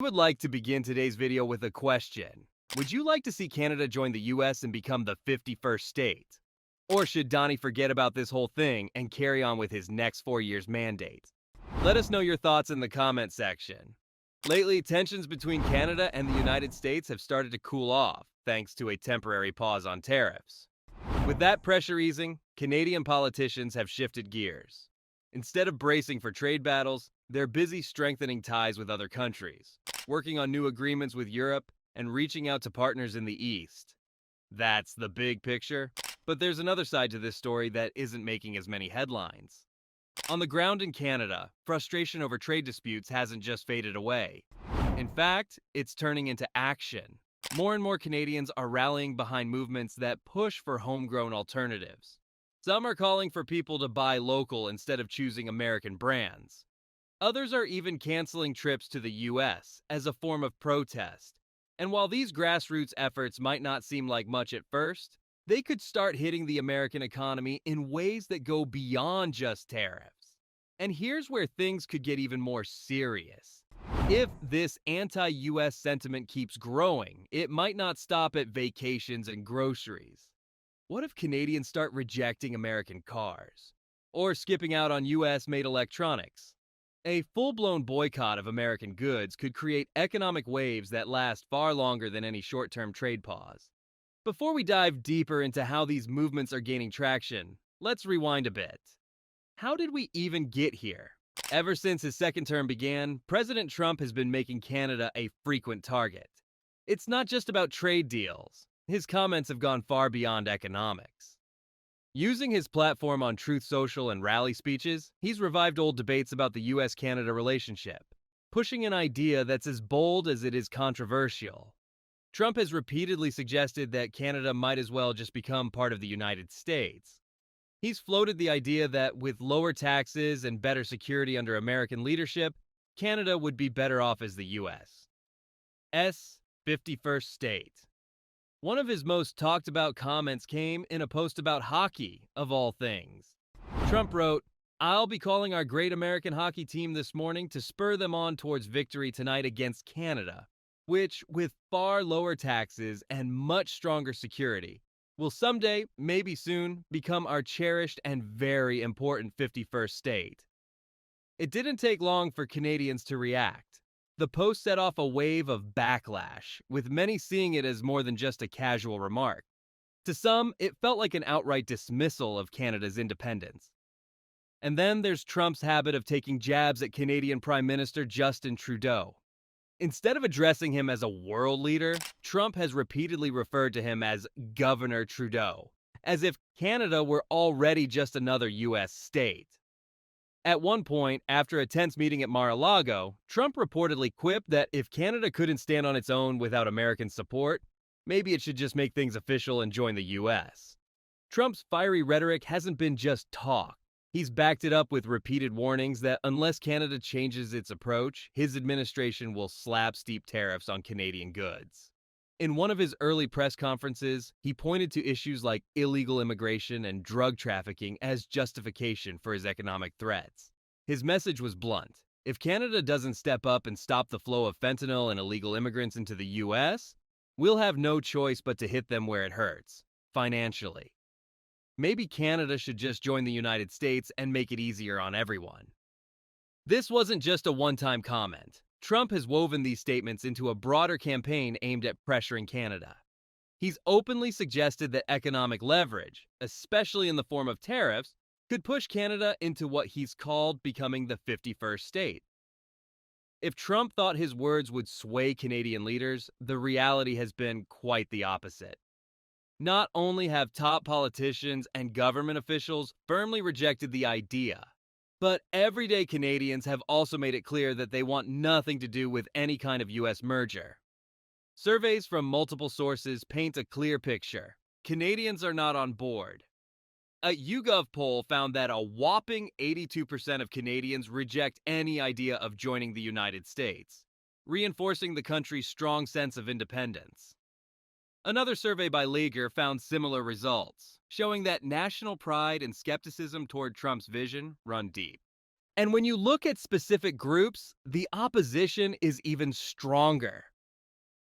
I would like to begin today's video with a question. Would you like to see Canada join the US and become the 51st state? Or should Donnie forget about this whole thing and carry on with his next 4 years mandate? Let us know your thoughts in the comment section. Lately, tensions between Canada and the United States have started to cool off, thanks to a temporary pause on tariffs. With that pressure easing, Canadian politicians have shifted gears. Instead of bracing for trade battles, they're busy strengthening ties with other countries, working on new agreements with Europe, and reaching out to partners in the East. That's the big picture, but there's another side to this story that isn't making as many headlines. On the ground in Canada, frustration over trade disputes hasn't just faded away. In fact, it's turning into action. More and more Canadians are rallying behind movements that push for homegrown alternatives. Some are calling for people to buy local instead of choosing American brands. Others are even canceling trips to the US as a form of protest. And while these grassroots efforts might not seem like much at first, they could start hitting the American economy in ways that go beyond just tariffs. And here's where things could get even more serious. If this anti-US sentiment keeps growing, it might not stop at vacations and groceries. What if Canadians start rejecting American cars? Or skipping out on US-made electronics? A full-blown boycott of American goods could create economic waves that last far longer than any short-term trade pause. Before we dive deeper into how these movements are gaining traction, let's rewind a bit. How did we even get here? Ever since his second term began, President Trump has been making Canada a frequent target. It's not just about trade deals. His comments have gone far beyond economics. Using his platform on Truth Social and rally speeches, he's revived old debates about the US-Canada relationship, pushing an idea that's as bold as it is controversial. Trump has repeatedly suggested that Canada might as well just become part of the United States. He's floated the idea that with lower taxes and better security under American leadership, Canada would be better off as the US. 51st state. One of his most talked about comments came in a post about hockey, of all things. Trump wrote, "I'll be calling our great American hockey team this morning to spur them on towards victory tonight against Canada, which, with far lower taxes and much stronger security, will someday, maybe soon, become our cherished and very important 51st state." It didn't take long for Canadians to react. The post set off a wave of backlash, with many seeing it as more than just a casual remark. To some, it felt like an outright dismissal of Canada's independence. And then there's Trump's habit of taking jabs at Canadian Prime Minister Justin Trudeau. Instead of addressing him as a world leader, Trump has repeatedly referred to him as Governor Trudeau, as if Canada were already just another US state. At one point, after a tense meeting at Mar-a-Lago, Trump reportedly quipped that if Canada couldn't stand on its own without American support, maybe it should just make things official and join the US. Trump's fiery rhetoric hasn't been just talk. He's backed it up with repeated warnings that unless Canada changes its approach, his administration will slap steep tariffs on Canadian goods. In one of his early press conferences, he pointed to issues like illegal immigration and drug trafficking as justification for his economic threats. His message was blunt. If Canada doesn't step up and stop the flow of fentanyl and illegal immigrants into the US, we'll have no choice but to hit them where it hurts, financially. Maybe Canada should just join the United States and make it easier on everyone. This wasn't just a one-time comment. Trump has woven these statements into a broader campaign aimed at pressuring Canada. He's openly suggested that economic leverage, especially in the form of tariffs, could push Canada into what he's called becoming the 51st state. If Trump thought his words would sway Canadian leaders, the reality has been quite the opposite. Not only have top politicians and government officials firmly rejected the idea, but everyday Canadians have also made it clear that they want nothing to do with any kind of US merger. Surveys from multiple sources paint a clear picture. Canadians are not on board. A YouGov poll found that a whopping 82% of Canadians reject any idea of joining the United States, reinforcing the country's strong sense of independence. Another survey by Leaguer found similar results, showing that national pride and skepticism toward Trump's vision run deep. And when you look at specific groups, the opposition is even stronger.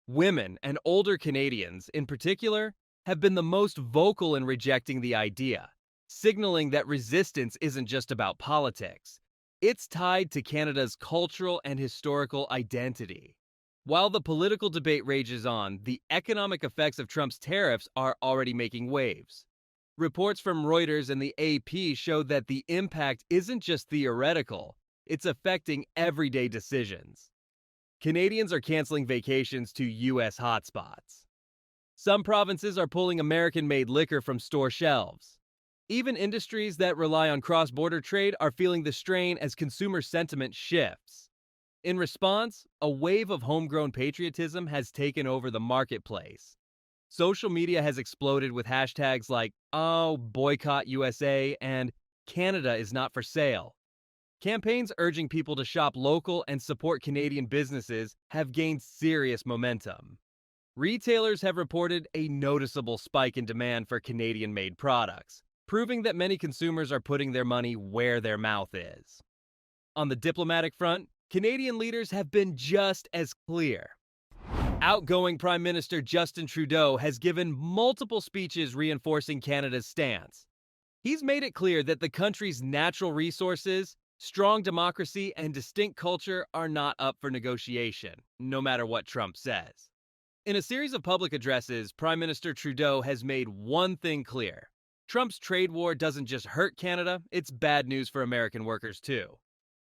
Women and older Canadians, in particular, have been the most vocal in rejecting the idea, signaling that resistance isn't just about politics. It's tied to Canada's cultural and historical identity. While the political debate rages on, the economic effects of Trump's tariffs are already making waves. Reports from Reuters and the AP show that the impact isn't just theoretical, it's affecting everyday decisions. Canadians are canceling vacations to U.S. hotspots. Some provinces are pulling American-made liquor from store shelves. Even industries that rely on cross-border trade are feeling the strain as consumer sentiment shifts. In response, a wave of homegrown patriotism has taken over the marketplace. Social media has exploded with hashtags like, "Oh, boycott USA" and "Canada is not for sale." Campaigns urging people to shop local and support Canadian businesses have gained serious momentum. Retailers have reported a noticeable spike in demand for Canadian-made products, proving that many consumers are putting their money where their mouth is. On the diplomatic front, Canadian leaders have been just as clear. Outgoing Prime Minister Justin Trudeau has given multiple speeches reinforcing Canada's stance. He's made it clear that the country's natural resources, strong democracy, and distinct culture are not up for negotiation, no matter what Trump says. In a series of public addresses, Prime Minister Trudeau has made one thing clear. Trump's trade war doesn't just hurt Canada, it's bad news for American workers too.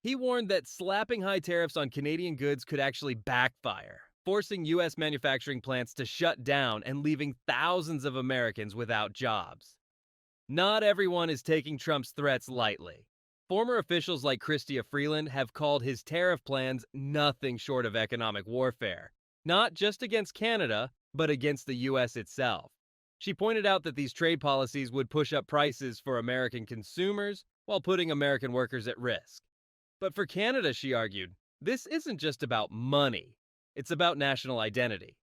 He warned that slapping high tariffs on Canadian goods could actually backfire, forcing U.S. manufacturing plants to shut down and leaving thousands of Americans without jobs. Not everyone is taking Trump's threats lightly. Former officials like Chrystia Freeland have called his tariff plans nothing short of economic warfare, not just against Canada, but against the U.S. itself. She pointed out that these trade policies would push up prices for American consumers while putting American workers at risk. But for Canada, she argued, this isn't just about money. It's about national identity.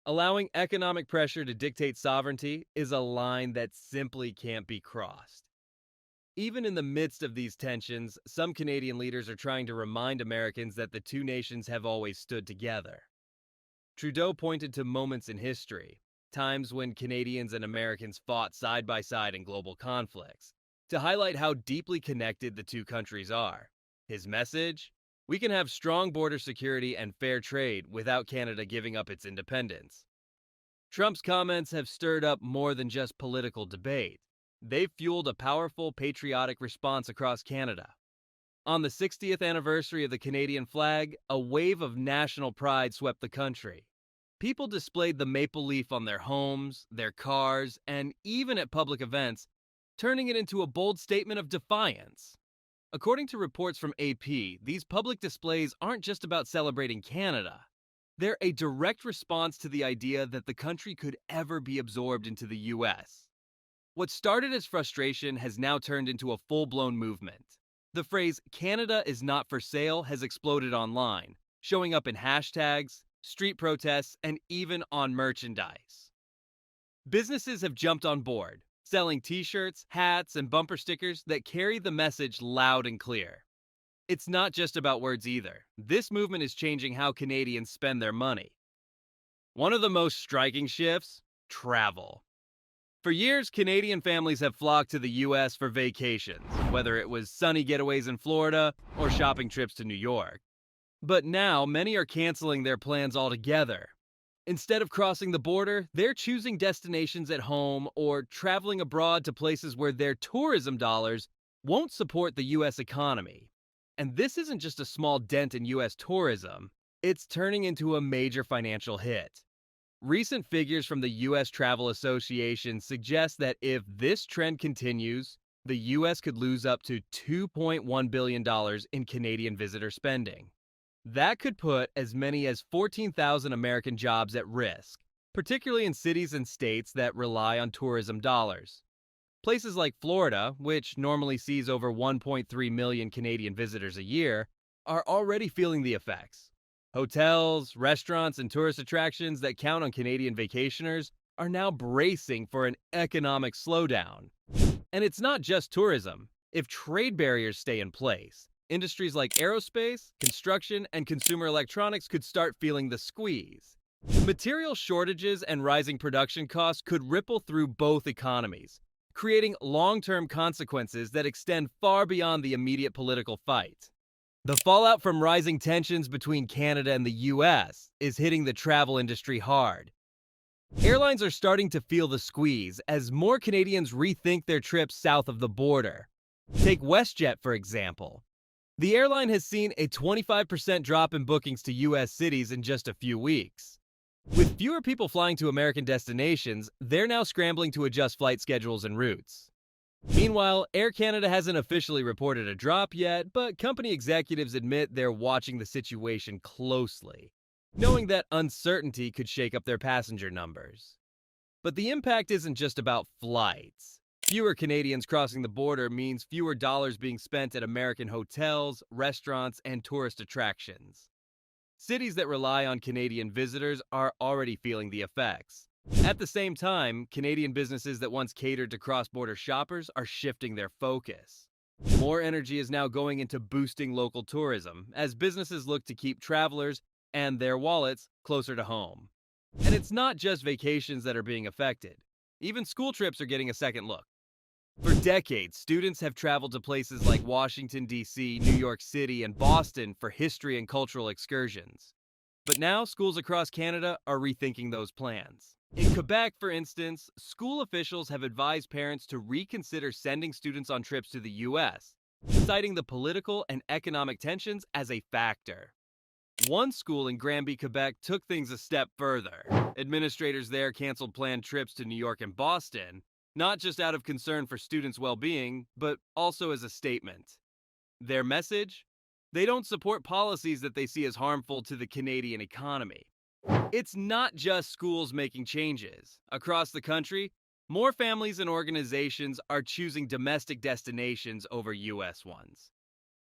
Allowing economic pressure to dictate sovereignty is a line that simply can't be crossed. Even in the midst of these tensions, some Canadian leaders are trying to remind Americans that the two nations have always stood together. Trudeau pointed to moments in history, times when Canadians and Americans fought side by side in global conflicts, to highlight how deeply connected the two countries are. His message? We can have strong border security and fair trade without Canada giving up its independence. Trump's comments have stirred up more than just political debate. They've fueled a powerful patriotic response across Canada. On the 60th anniversary of the Canadian flag, a wave of national pride swept the country. People displayed the maple leaf on their homes, their cars, and even at public events, turning it into a bold statement of defiance. According to reports from AP, these public displays aren't just about celebrating Canada. They're a direct response to the idea that the country could ever be absorbed into the U.S. What started as frustration has now turned into a full-blown movement. The phrase, "Canada is not for sale," has exploded online, showing up in hashtags, street protests, and even on merchandise. Businesses have jumped on board, selling t-shirts, hats, and bumper stickers that carry the message loud and clear. It's not just about words either. This movement is changing how Canadians spend their money. One of the most striking shifts? Travel. For years, Canadian families have flocked to the U.S. for vacations, whether it was sunny getaways in Florida or shopping trips to New York. But now, many are canceling their plans altogether. Instead of crossing the border, they're choosing destinations at home or traveling abroad to places where their tourism dollars won't support the U.S. economy. And this isn't just a small dent in U.S. tourism, it's turning into a major financial hit. Recent figures from the U.S. Travel Association suggest that if this trend continues, the U.S. could lose up to $2.1 billion in Canadian visitor spending. That could put as many as 14,000 American jobs at risk, particularly in cities and states that rely on tourism dollars. Places like Florida, which normally sees over 1.3 million Canadian visitors a year, are already feeling the effects. Hotels, restaurants, and tourist attractions that count on Canadian vacationers are now bracing for an economic slowdown. And it's not just tourism. If trade barriers stay in place, industries like aerospace, construction, and consumer electronics could start feeling the squeeze. Material shortages and rising production costs could ripple through both economies, creating long-term consequences that extend far beyond the immediate political fight. The fallout from rising tensions between Canada and the US is hitting the travel industry hard. Airlines are starting to feel the squeeze as more Canadians rethink their trips south of the border. Take WestJet, for example. The airline has seen a 25% drop in bookings to US cities in just a few weeks. With fewer people flying to American destinations, they're now scrambling to adjust flight schedules and routes. Meanwhile, Air Canada hasn't officially reported a drop yet, but company executives admit they're watching the situation closely, knowing that uncertainty could shake up their passenger numbers. But the impact isn't just about flights. Fewer Canadians crossing the border means fewer dollars being spent at American hotels, restaurants, and tourist attractions. Cities that rely on Canadian visitors are already feeling the effects. At the same time, Canadian businesses that once catered to cross-border shoppers are shifting their focus. More energy is now going into boosting local tourism, as businesses look to keep travelers and their wallets closer to home. And it's not just vacations that are being affected. Even school trips are getting a second look. For decades, students have traveled to places like Washington, D.C., New York City, and Boston for history and cultural excursions. But now, schools across Canada are rethinking those plans. In Quebec, for instance, school officials have advised parents to reconsider sending students on trips to the U.S., citing the political and economic tensions as a factor. One school in Granby, Quebec took things a step further. Administrators there canceled planned trips to New York and Boston, not just out of concern for students' well-being, but also as a statement. Their message? They don't support policies that they see as harmful to the Canadian economy. It's not just schools making changes. Across the country, more families and organizations are choosing domestic destinations over U.S. ones.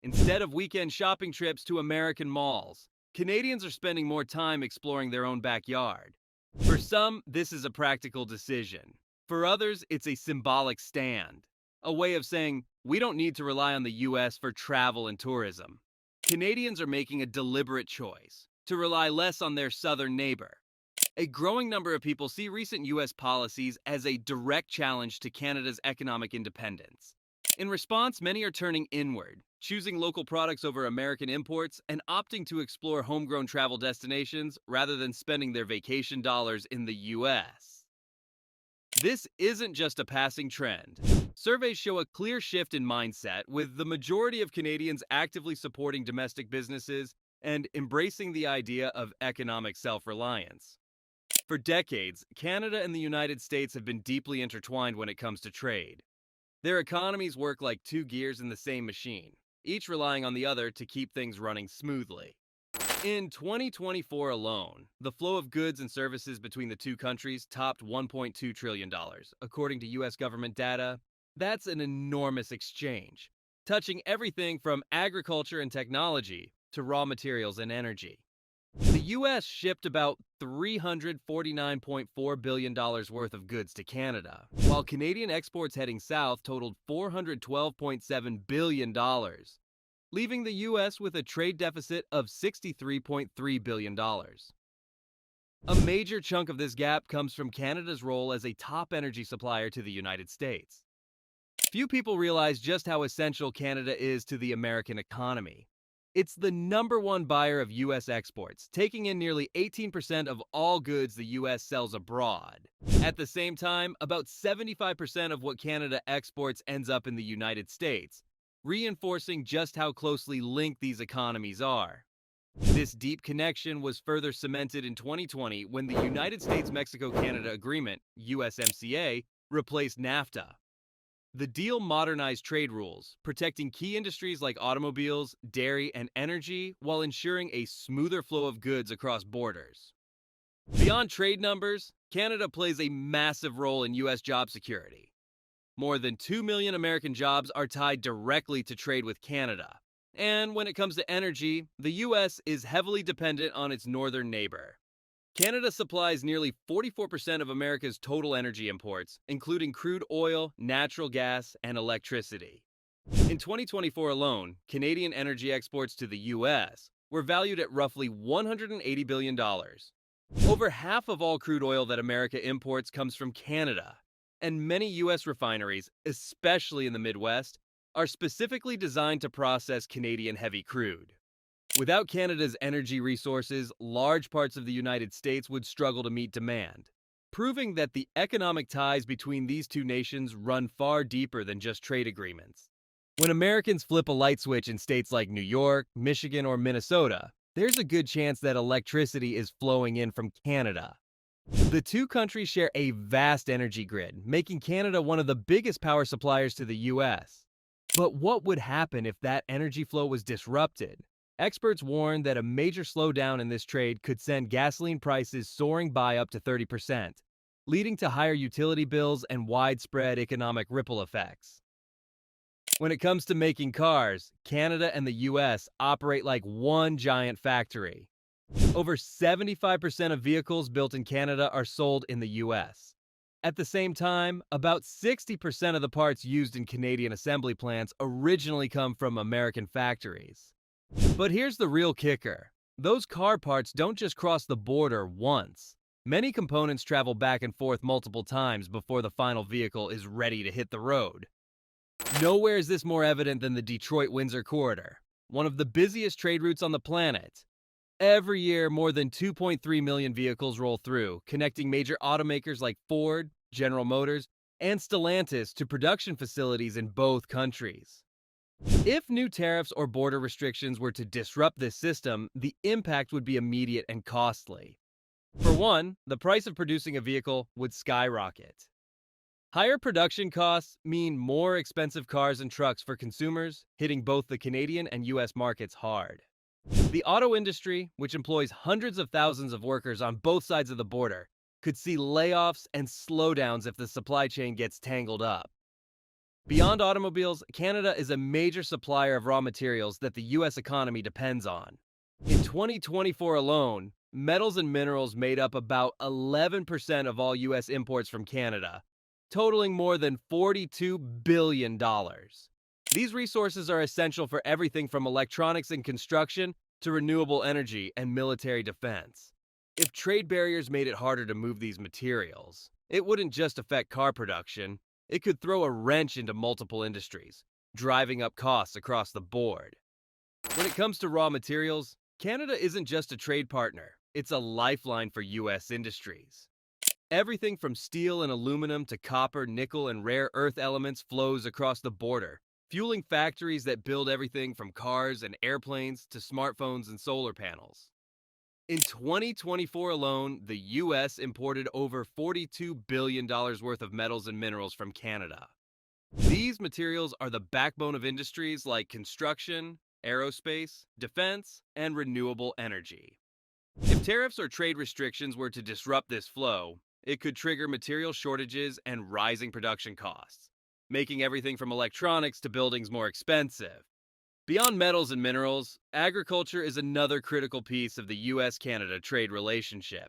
Instead of weekend shopping trips to American malls, Canadians are spending more time exploring their own backyard. For some, this is a practical decision. For others, it's a symbolic stand, a way of saying, we don't need to rely on the U.S. for travel and tourism. Canadians are making a deliberate choice to rely less on their southern neighbor. A growing number of people see recent U.S. policies as a direct challenge to Canada's economic independence. In response, many are turning inward, choosing local products over American imports and opting to explore homegrown travel destinations rather than spending their vacation dollars in the U.S. This isn't just a passing trend. Surveys show a clear shift in mindset, with the majority of Canadians actively supporting domestic businesses and embracing the idea of economic self-reliance. For decades, Canada and the United States have been deeply intertwined when it comes to trade. Their economies work like two gears in the same machine, each relying on the other to keep things running smoothly. In 2024 alone, the flow of goods and services between the two countries topped $1.2 trillion, according to U.S. government data. That's an enormous exchange, touching everything from agriculture and technology to raw materials and energy. The U.S. shipped about $349.4 billion worth of goods to Canada, while Canadian exports heading south totaled $412.7 billion, leaving the U.S. with a trade deficit of $63.3 billion. A major chunk of this gap comes from Canada's role as a top energy supplier to the United States. Few people realize just how essential Canada is to the American economy. It's the number one buyer of U.S. exports, taking in nearly 18% of all goods the U.S. sells abroad. At the same time, about 75% of what Canada exports ends up in the United States, reinforcing just how closely linked these economies are. This deep connection was further cemented in 2020 when the United States-Mexico-Canada Agreement, USMCA, replaced NAFTA. The deal modernized trade rules, protecting key industries like automobiles, dairy, and energy, while ensuring a smoother flow of goods across borders. Beyond trade numbers, Canada plays a massive role in U.S. job security. More than 2 million American jobs are tied directly to trade with Canada. And when it comes to energy, the U.S. is heavily dependent on its northern neighbor. Canada supplies nearly 44% of America's total energy imports, including crude oil, natural gas, and electricity. In 2024 alone, Canadian energy exports to the US were valued at roughly $180 billion. Over half of all crude oil that America imports comes from Canada, and many US refineries, especially in the Midwest, are specifically designed to process Canadian heavy crude. Without Canada's energy resources, large parts of the United States would struggle to meet demand, proving that the economic ties between these two nations run far deeper than just trade agreements. When Americans flip a light switch in states like New York, Michigan, or Minnesota, there's a good chance that electricity is flowing in from Canada. The two countries share a vast energy grid, making Canada one of the biggest power suppliers to the US. But what would happen if that energy flow was disrupted? Experts warn that a major slowdown in this trade could send gasoline prices soaring by up to 30%, leading to higher utility bills and widespread economic ripple effects. When it comes to making cars, Canada and the US operate like one giant factory. Over 75% of vehicles built in Canada are sold in the US. At the same time, about 60% of the parts used in Canadian assembly plants originally come from American factories. But here's the real kicker. Those car parts don't just cross the border once. Many components travel back and forth multiple times before the final vehicle is ready to hit the road. Nowhere is this more evident than the Detroit-Windsor corridor, one of the busiest trade routes on the planet. Every year, more than 2.3 million vehicles roll through, connecting major automakers like Ford, General Motors, and Stellantis to production facilities in both countries. If new tariffs or border restrictions were to disrupt this system, the impact would be immediate and costly. For one, the price of producing a vehicle would skyrocket. Higher production costs mean more expensive cars and trucks for consumers, hitting both the Canadian and US markets hard. The auto industry, which employs hundreds of thousands of workers on both sides of the border, could see layoffs and slowdowns if the supply chain gets tangled up. Beyond automobiles, Canada is a major supplier of raw materials that the US economy depends on. In 2024 alone, metals and minerals made up about 11% of all US imports from Canada, totaling more than $42 billion. These resources are essential for everything from electronics and construction to renewable energy and military defense. If trade barriers made it harder to move these materials, it wouldn't just affect car production, it could throw a wrench into multiple industries, driving up costs across the board. When it comes to raw materials, Canada isn't just a trade partner, it's a lifeline for US industries. Everything from steel and aluminum to copper, nickel, and rare earth elements flows across the border, fueling factories that build everything from cars and airplanes to smartphones and solar panels. In 2024 alone, the US imported over $42 billion worth of metals and minerals from Canada. These materials are the backbone of industries like construction, aerospace, defense, and renewable energy. If tariffs or trade restrictions were to disrupt this flow, it could trigger material shortages and rising production costs, making everything from electronics to buildings more expensive. Beyond metals and minerals, agriculture is another critical piece of the US-Canada trade relationship.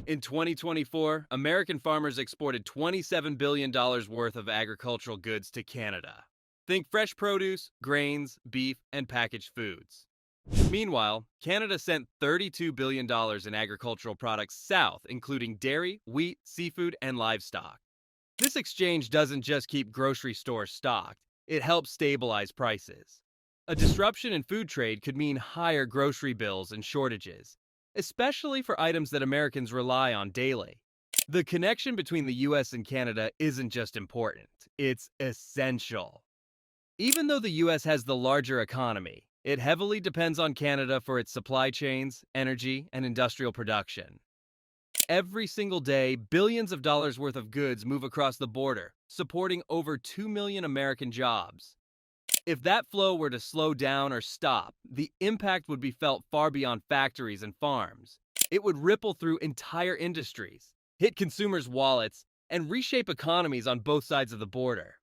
In 2024, American farmers exported $27 billion worth of agricultural goods to Canada. Think fresh produce, grains, beef, and packaged foods. Meanwhile, Canada sent $32 billion in agricultural products south, including dairy, wheat, seafood, and livestock. This exchange doesn't just keep grocery stores stocked, it helps stabilize prices. A disruption in food trade could mean higher grocery bills and shortages, especially for items that Americans rely on daily. The connection between the US and Canada isn't just important, it's essential. Even though the US has the larger economy, it heavily depends on Canada for its supply chains, energy, and industrial production. Every single day, billions of dollars worth of goods move across the border, supporting over 2 million American jobs. If that flow were to slow down or stop, the impact would be felt far beyond factories and farms. It would ripple through entire industries, hit consumers' wallets, and reshape economies on both sides of the border.